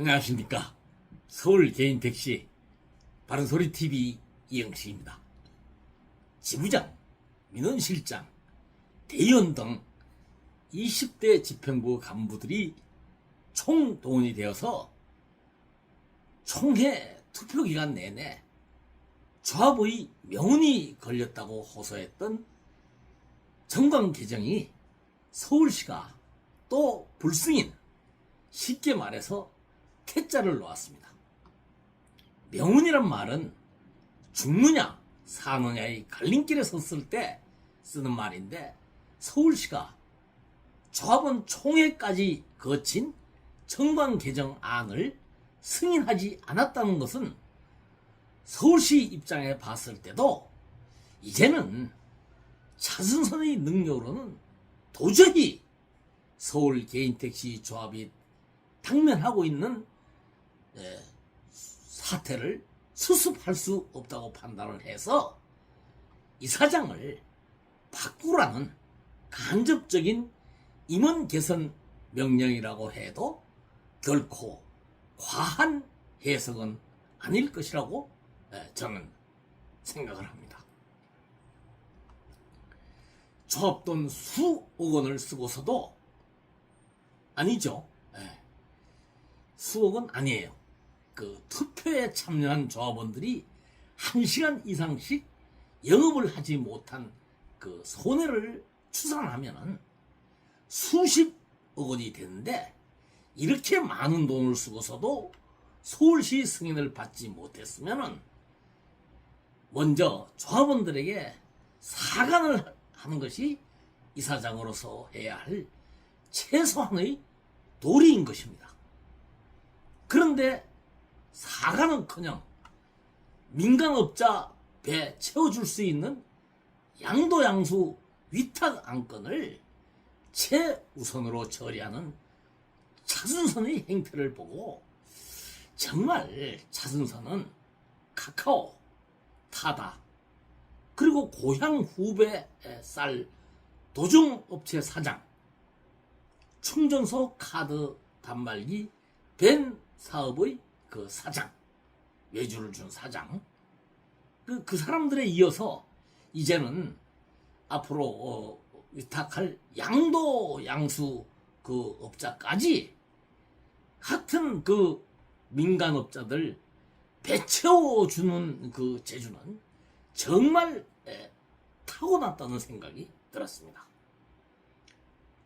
안녕하십니까. 서울 개인택시 바른소리TV 이영식입니다. 지부장, 민원실장, 대의원 등 20대 집행부 간부들이 총동원이 되어서 총회 투표기간 내내 조합의 명운이 걸렸다고 호소했던 정관 개정이 서울시가 또 불승인, 쉽게 말해서 퇴짜를 놓았습니다. 명운이란 말은 죽느냐 사느냐의 갈림길에 섰을 때 쓰는 말인데, 서울시가 조합원 총회까지 거친 정관 개정안을 승인하지 않았다는 것은 서울시 입장에 봤을 때도 이제는 차순선의 능력으로는 도저히 서울 개인택시 조합이 당면하고 있는 사태를 수습할 수 없다고 판단을 해서 이사장을 바꾸라는 간접적인 임원 개선 명령이라고 해도 결코 과한 해석은 아닐 것이라고 저는 생각을 합니다. 조합돈 수억 원을 쓰고서도 아니죠. 수억은 아니에요. 그 투표에 참여한 조합원들이 1시간 이상씩 영업을 하지 못한 그 손해를 추산하면은 수십억 원이 되는데, 이렇게 많은 돈을 쓰고서도 서울시 승인을 받지 못했으면은 먼저 조합원들에게 사과를 하는 것이 이사장으로서 해야 할 최소한의 도리인 것입니다. 그런데 사과는커녕 민간업자 배 채워줄 수 있는 양도양수 위탁 안건을 최우선으로 처리하는 차순선의 행태를 보고 정말 차순선은 카카오, 타다, 그리고 고향 후배 쌀 도종업체 사장, 충전소 카드 단말기 벤 사업의 그 사장, 외주를 준 사장, 그 사람들에 이어서 이제는 앞으로 위탁할 양도 양수 그 업자까지 같은 그 민간업자들 배 채워주는 그 재주는 정말 타고났다는 생각이 들었습니다.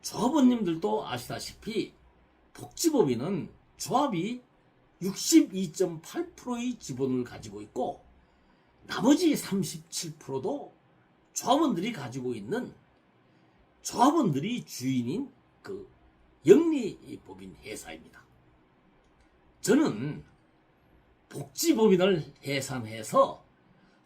조합원님들도 아시다시피 복지법인은 조합이 62.8%의 지분을 가지고 있고, 나머지 37%도 조합원들이 가지고 있는 조합원들이 주인인 그 영리법인 회사입니다. 저는 복지법인을 해산해서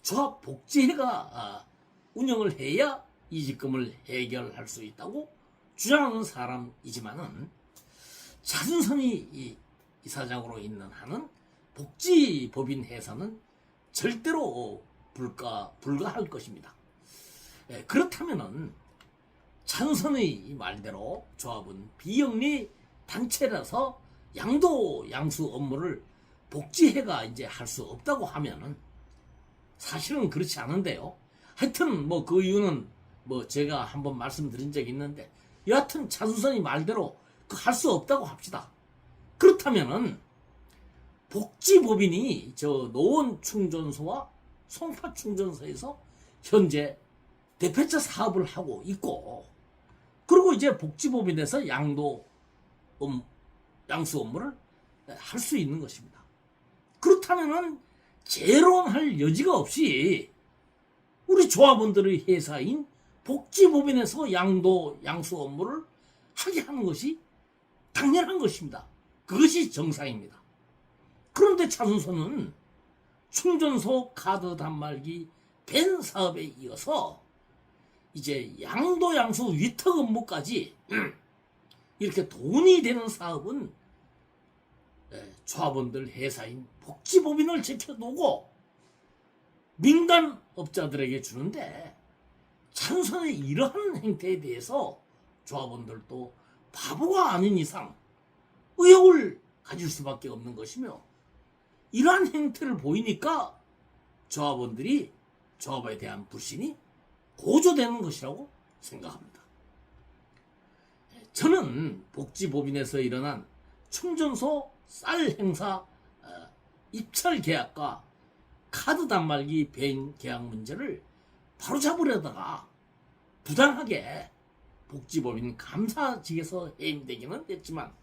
조합복지회가 운영을 해야 이직금을 해결할 수 있다고 주장하는 사람이지만은, 차순선이 이사장으로 있는 한은 복지법인 해산은 절대로 불가할 것입니다. 그렇다면은 차순선의 말대로 조합은 비영리 단체라서 양도 양수 업무를 복지회가 이제 할 수 없다고 하면은, 사실은 그렇지 않은데요. 하여튼 뭐 그 이유는 뭐 제가 한번 말씀드린 적이 있는데, 여하튼 차순선이 말대로 할 수 없다고 합시다. 그렇다면은 복지법인이 저 노원 충전소와 송파 충전소에서 현재 대표자 사업을 하고 있고, 그리고 이제 복지법인에서 양수 업무를 할 수 있는 것입니다. 그렇다면은 재론할 여지가 없이 우리 조합원들의 회사인 복지법인에서 양수 업무를 하게 하는 것이 당연한 것입니다. 그것이 정상입니다. 그런데 차순선은 충전소 카드 단말기 벤 사업에 이어서 이제 양도양수 위탁 업무까지 이렇게 돈이 되는 사업은 조합원들 회사인 복지법인을 지켜두고 민간업자들에게 주는데, 차순선의 이러한 행태에 대해서 조합원들도 바보가 아닌 이상 의혹을 가질 수밖에 없는 것이며, 이러한 행태를 보이니까 조합원들이 조합에 대한 불신이 고조되는 것이라고 생각합니다. 저는 복지법인에서 일어난 충전소 쌀 행사 입찰 계약과 카드 단말기 배인 계약 문제를 바로잡으려다가 부당하게 복지법인 감사직에서 해임되기는 했지만,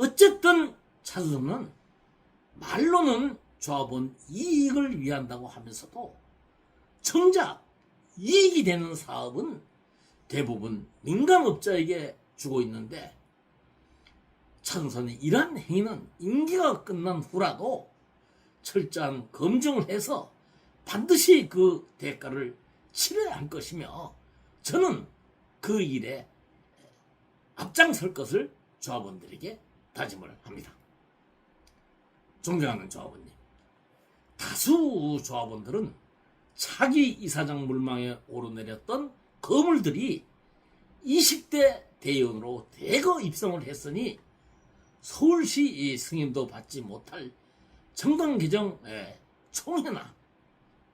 어쨌든 차순선은 말로는 조합원 이익을 위한다고 하면서도 정작 이익이 되는 사업은 대부분 민간업자에게 주고 있는데, 차순선의 이러한 행위는 임기가 끝난 후라도 철저한 검증을 해서 반드시 그 대가를 치러야 할 것이며, 저는 그 일에 앞장설 것을 조합원들에게 다짐을 합니다. 존경하는 조합원님, 다수 조합원들은 차기 이사장 물망에 오르내렸던 거물들이 20대 대의원으로 대거 입성을 했으니 서울시 승인도 받지 못할 정당 개정 총회나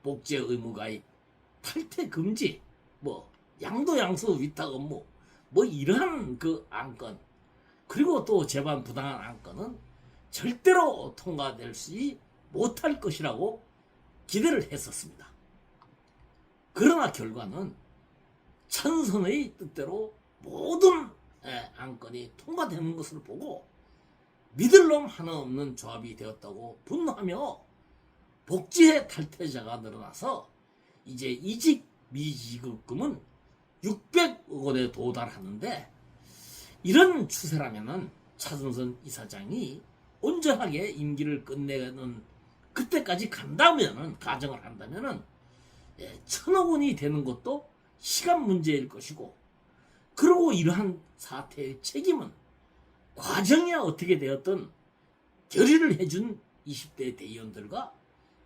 복지 의무가입 탈퇴 금지, 양도양수 위탁 업무, 이러한 그 안건, 그리고 또 재반 부당한 안건은 절대로 통과될 수 못할 것이라고 기대를 했었습니다. 그러나 결과는 찬선의 뜻대로 모든 안건이 통과되는 것을 보고 믿을 놈 하나 없는 조합이 되었다고 분노하며, 복지회 탈퇴자가 늘어나서 이제 이직 미지급금은 600억 원에 도달하는데, 이런 추세라면은 차순선 이사장이 온전하게 임기를 끝내는 그때까지 간다면은, 가정을 한다면은 1,000억 원이 되는 것도 시간 문제일 것이고, 그리고 이러한 사태의 책임은 과정이야 어떻게 되었든 결의를 해준 20대 대의원들과,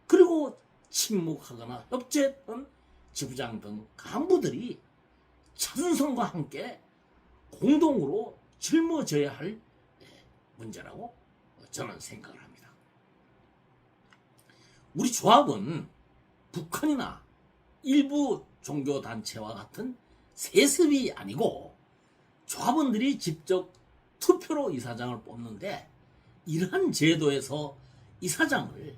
그리고 침묵하거나 협조했던 지부장 등 간부들이 차순선과 함께 공동으로 짊어져야 할 문제라고 저는 생각을 합니다. 우리 조합은 북한이나 일부 종교단체와 같은 세습이 아니고, 조합원들이 직접 투표로 이사장을 뽑는데, 이러한 제도에서 이사장을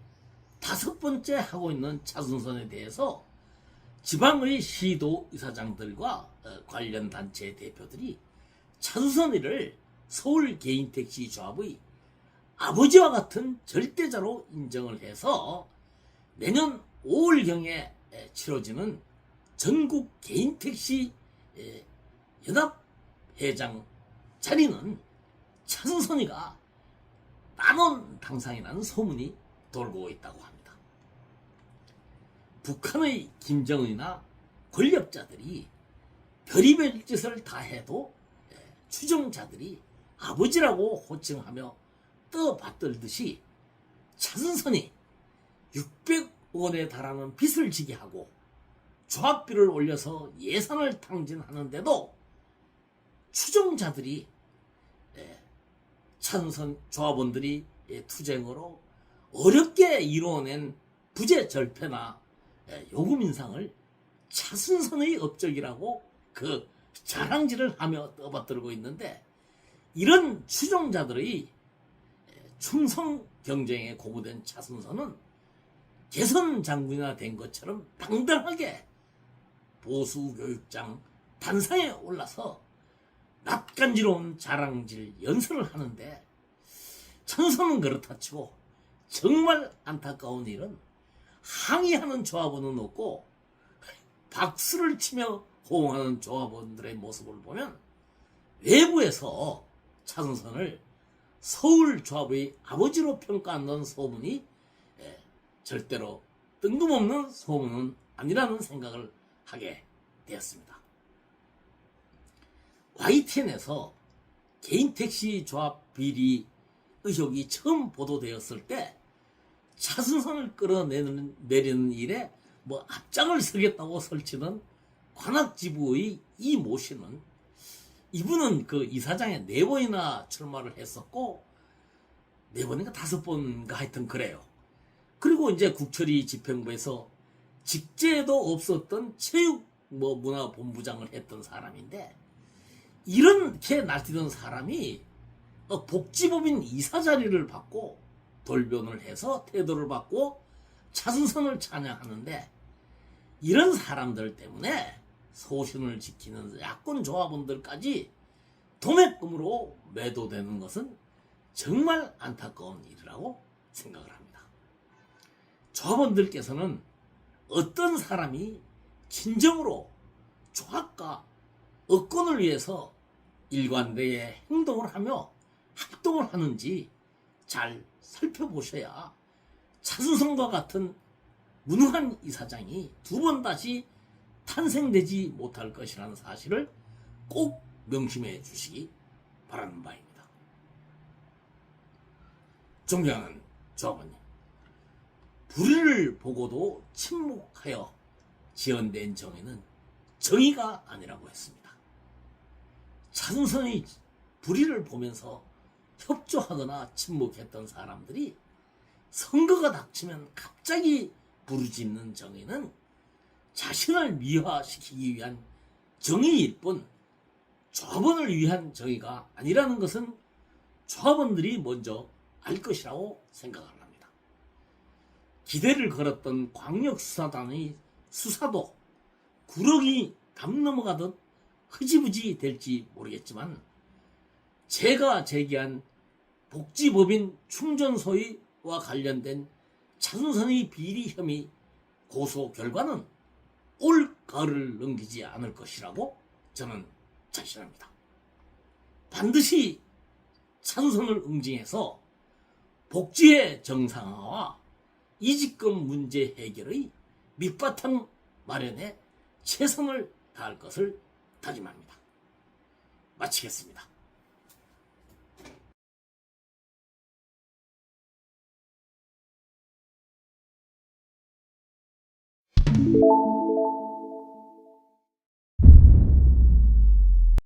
5번째 하고 있는 차순선에 대해서 지방의 시도 이사장들과 관련 단체 대표들이 차순선이를 서울 개인택시 조합의 아버지와 같은 절대자로 인정을 해서 내년 5월경에 치러지는 전국 개인택시 연합회장 자리는 차순선이가 남원 당상이라는 소문이 돌고 있다고 합니다. 북한의 김정은이나 권력자들이 별의별 짓을 다 해도 추종자들이 아버지라고 호칭하며 떠받들듯이, 차순선이 600억 원에 달하는 빚을 지게 하고 조합비를 올려서 예산을 탕진하는데도 추종자들이 차순선 조합원들이 투쟁으로 어렵게 이루어낸 부재 절패나 요금 인상을 차순선의 업적이라고 그 자랑질을 하며 떠받들고 있는데, 이런 추종자들의 충성 경쟁에 고무된 차순선은 개선 장군이나 된 것처럼 당당하게 보수 교육장 단상에 올라서 낯간지러운 자랑질 연설을 하는데, 차순선은 그렇다 치고 정말 안타까운 일은 항의하는 조합원은 없고 박수를 치며 호응하는 조합원들의 모습을 보면 외부에서 차순선을 서울 조합의 아버지로 평가한다는 소문이 절대로 뜬금없는 소문은 아니라는 생각을 하게 되었습니다. YTN에서 개인택시 조합 비리 의혹이 처음 보도되었을 때 차순선을 끌어내리는 일에 앞장을 서겠다고 설치는 관악지부의 이 모 씨는, 이분은 그 이사장에 4번이나 출마를 했었고 4번인가 5번인가 하여튼 그래요. 그리고 이제 국처리 집행부에서 직제도 없었던 체육 문화본부장을 했던 사람인데, 이렇게 날뛰던 사람이 복지법인 이사 자리를 받고 돌변을 해서 태도를 받고 차순선을 찬양하는데, 이런 사람들 때문에 소신을 지키는 야권 조합원들까지 도매금으로 매도되는 것은 정말 안타까운 일이라고 생각을 합니다. 조합원들께서는 어떤 사람이 진정으로 조합과 업권을 위해서 일관되게 행동을 하며 활동을 하는지 잘 살펴보셔야 차순선과 같은 무능한 이사장이 2번 다시 탄생되지 못할 것이라는 사실을 꼭 명심해 주시기 바라는 바입니다. 존경하는 조합원님, 불의를 보고도 침묵하여 지연된 정의는 정의가 아니라고 했습니다. 차순선의 불의를 보면서 협조하거나 침묵했던 사람들이 선거가 닥치면 갑자기 부르짖는 정의는 자신을 미화시키기 위한 정의일 뿐 조합원을 위한 정의가 아니라는 것은 조합원들이 먼저 알 것이라고 생각을 합니다. 기대를 걸었던 광역수사단의 수사도 구렁이 담 넘어가듯 흐지부지 될지 모르겠지만, 제가 제기한 복지법인 충전소와 관련된 차순선의 비리 혐의 고소 결과는 올 가을을 넘기지 않을 것이라고 저는 자신합니다. 반드시 차순선을 응징해서 복지의 정상화와 이직금 문제 해결의 밑바탕 마련에 최선을 다할 것을 다짐합니다. 마치겠습니다.